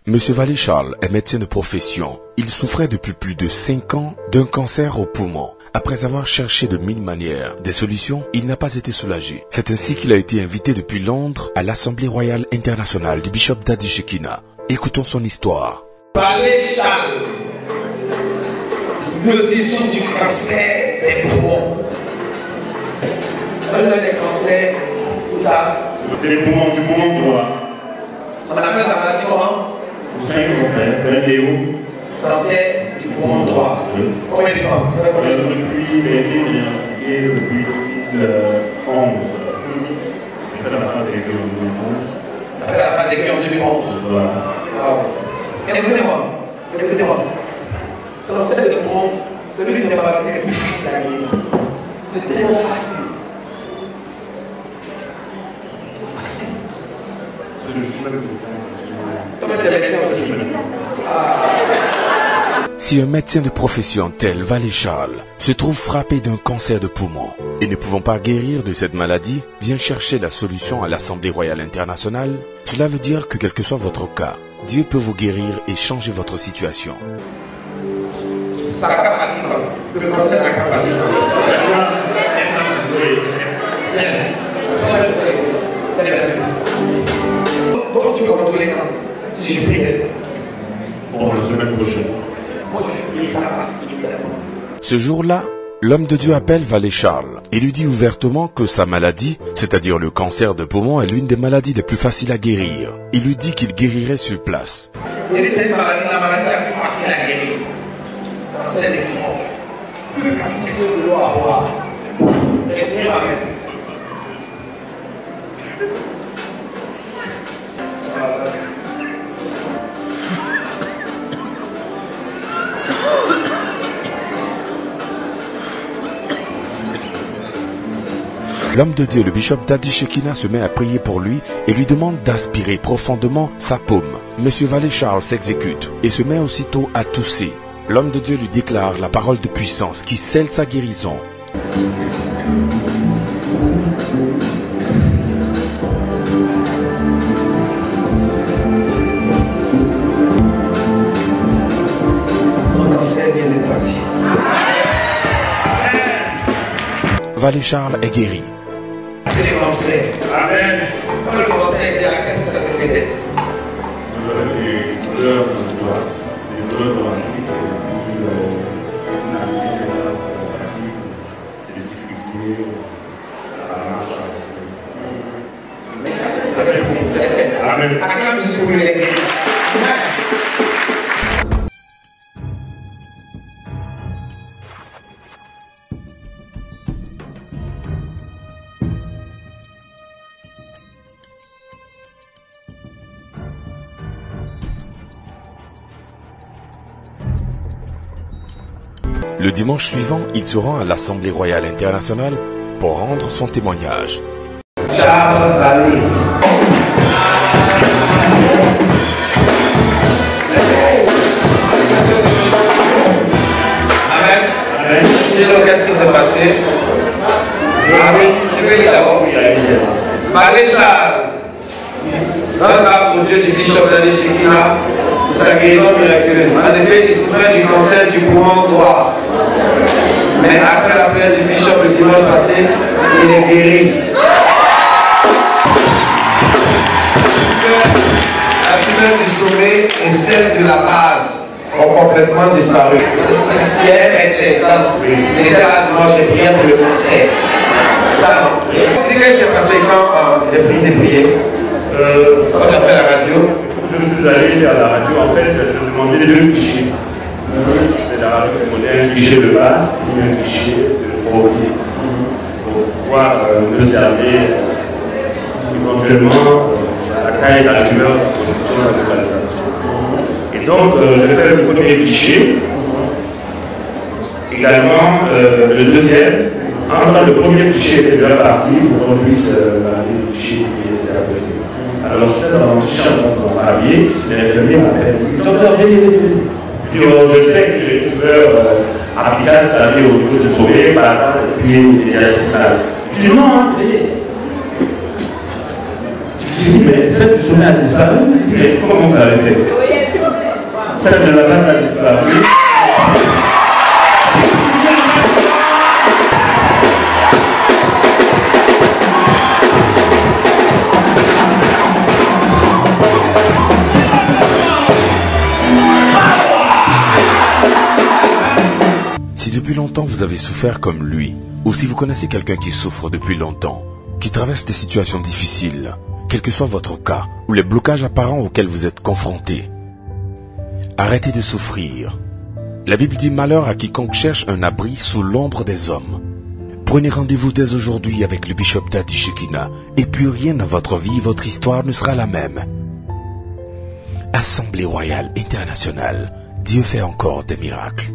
Monsieur Vallée-Charles est médecin de profession. Il souffrait depuis plus de 5 ans d'un cancer au poumon. Après avoir cherché de 1000 manières des solutions, il n'a pas été soulagé. C'est ainsi qu'il a été invité depuis Londres à l'Assemblée royale internationale du bishop Daddy Shekina. Écoutons son histoire. Vallée-Charles, nous disons du cancer des poumons. On a des cancers, où ça? Des poumons, du poumon droit. On appelle la maladie comment? C'est un cancer, c'est un déo. Cancer du poumon droit. Oui. Combien de temps? Depuis, ça a été diagnostiqué depuis 2011. J'ai fait la phase d'écrit en 2011. Tu as fait la phase d'écrit en 2011. Voilà. Wow. Écoutez-moi. Cancer du poumon, c'est l'une des maladies les plus difficiles à guérir. C'est tellement facile. Si un médecin de profession tel Vallée-Charles se trouve frappé d'un cancer de poumon et ne pouvant pas guérir de cette maladie, vient chercher la solution à l'Assemblée royale internationale, cela veut dire que quel que soit votre cas, Dieu peut vous guérir et changer votre situation. Ça capacite, le cancer a capacité. Comment tu peux contrôler quand? Si je prie d'être. Bon, la semaine prochaine. Moi, je prie ça particulièrement. Ce jour-là, l'homme de Dieu appelle Vallée-Charles et lui dit ouvertement que sa maladie, c'est-à-dire le cancer de poumon, est l'une des maladies les plus faciles à guérir. Il lui dit qu'il guérirait sur place. Il dit c'est la maladie la plus facile à guérir. Cancer des poumons. Plus facile que de l'eau à boire. Respire avec. L'homme de Dieu, le bishop Daddy Shekina, se met à prier pour lui et lui demande d'aspirer profondément sa paume. Monsieur Vallée-Charles s'exécute et se met aussitôt à tousser. L'homme de Dieu lui déclare la parole de puissance qui scelle sa guérison. Son cancer vient de partir. Vallée-Charles est guéri. Les cancers. Amen. Quand le cancer était là, qu'est-ce que ça te faisait? J'avais des douleurs thoraciques, une asthénie, une fatigue, des difficultés à la marche, à la Mais ça fait. Amen. Acclame Jésus pour les guérir. Le dimanche suivant, il se rend à l'Assemblée royale internationale pour rendre son témoignage. Charles Vallée. Amen. Dis-nous qu'est-ce qui s'est passé. Ah oui, je vais y d'abord. Vallée-Charles. Rends grâce au Dieu du bishop Daddy Shekina pour sa guérison miraculeuse. En effet, il souffrait du cancer du poumon droit. Mais après la prière du bishop le dimanche passé, il est guéri. La tumeur du sommet et celle de la base ont complètement disparu. Si elle est 16 ans, il était là dimanche, j'ai prié pour le cancer. Ça non. Tu dis qu'est-ce qui s'est passé quand j'ai prié? Quand tu as fait la radio? Je suis allé à la radio, en fait, je demandais 2 clichés. C'est la radio qui demandait un cliché de base et un cliché de profil pour pouvoir me servir éventuellement la taille de la tumeur, la position, la localisation. Et donc, j'ai fait le premier cliché. Également, le deuxième. En temps, le premier cliché était déjà parti pour qu'on puisse parler du cliché qui était à côté. Alors, j'étais dans mon petit chambre pour m'habiller, l'infirmier m'appelle, il dit, docteur, viens. Je dis, oh, je sais que j'ai une tumeur apicale, ça vient au niveau du sommet, par exemple, et puis il y a le signal. Je dis, non, tu te dis, mais celle du sommet a disparu. Je dis, mais comment vous avez fait? celle de la base a disparu. Si depuis longtemps vous avez souffert comme lui, ou si vous connaissez quelqu'un qui souffre depuis longtemps, qui traverse des situations difficiles, quel que soit votre cas, ou les blocages apparents auxquels vous êtes confrontés, arrêtez de souffrir. La Bible dit malheur à quiconque cherche un abri sous l'ombre des hommes. Prenez rendez-vous dès aujourd'hui avec le bishop Daddy Shekinah, et plus rien dans votre vie, votre histoire ne sera la même. Assemblée royale internationale, Dieu fait encore des miracles.